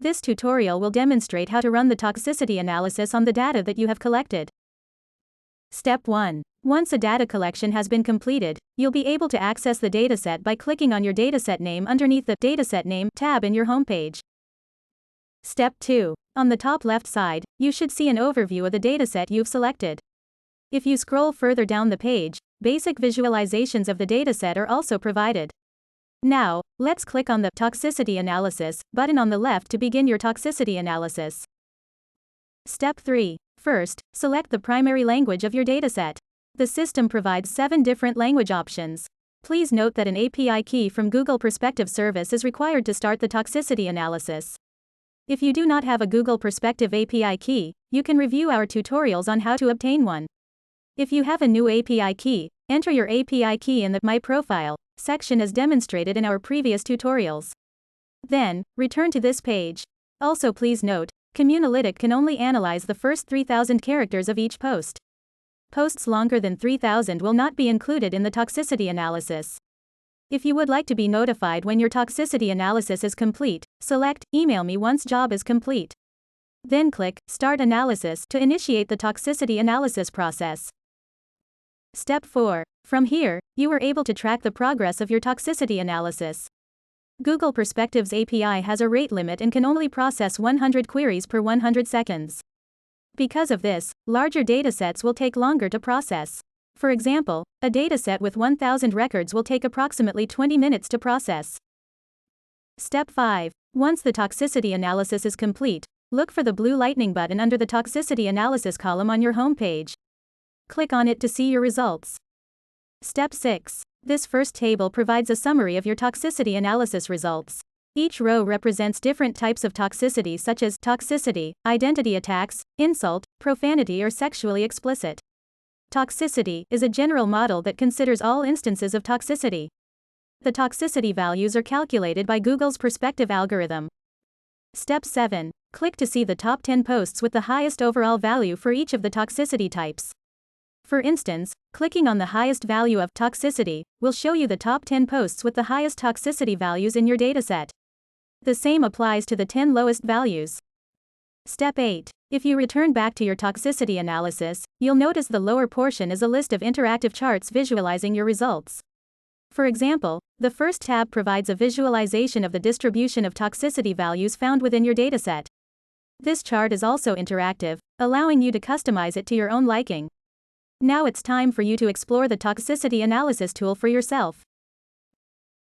This tutorial will demonstrate how to run the toxicity analysis on the data that you have collected. Step 1. Once a data collection has been completed, you'll be able to access the dataset by clicking on your dataset name underneath the Dataset Name tab in your homepage. Step 2. On the top left side, you should see an overview of the dataset you've selected. If you scroll further down the page, basic visualizations of the dataset are also provided. Now, let's click on the Toxicity Analysis button on the left to begin your toxicity analysis. Step 3. First, select the primary language of your dataset. The system provides 7 different language options. Please note that an API key from Google Perspective Service is required to start the toxicity analysis. If you do not have a Google Perspective API key, you can review our tutorials on how to obtain one. If you have a new API key, enter your API key in the My Profile section as demonstrated in our previous tutorials. Then, return to this page. Also please note, Communalytic can only analyze the first 3,000 characters of each post. Posts longer than 3,000 will not be included in the toxicity analysis. If you would like to be notified when your toxicity analysis is complete, select Email me once job is complete. Then click Start Analysis to initiate the toxicity analysis process. Step 4. From here, you are able to track the progress of your toxicity analysis. Google Perspectives API has a rate limit and can only process 100 queries per 100 seconds. Because of this, larger datasets will take longer to process. For example, a dataset with 1,000 records will take approximately 20 minutes to process. Step 5. Once the toxicity analysis is complete, look for the blue lightning button under the toxicity analysis column on your homepage. Click on it to see your results. Step 6. This first table provides a summary of your toxicity analysis results. Each row represents different types of toxicity such as toxicity, identity attacks, insult, profanity or sexually explicit. Toxicity is a general model that considers all instances of toxicity. The toxicity values are calculated by Google's Perspective algorithm. Step 7. Click to see the top 10 posts with the highest overall value for each of the toxicity types. For instance, clicking on the highest value of toxicity will show you the top 10 posts with the highest toxicity values in your dataset. The same applies to the 10 lowest values. Step 8. If you return back to your toxicity analysis, you'll notice the lower portion is a list of interactive charts visualizing your results. For example, the first tab provides a visualization of the distribution of toxicity values found within your dataset. This chart is also interactive, allowing you to customize it to your own liking. Now it's time for you to explore the toxicity analysis tool for yourself.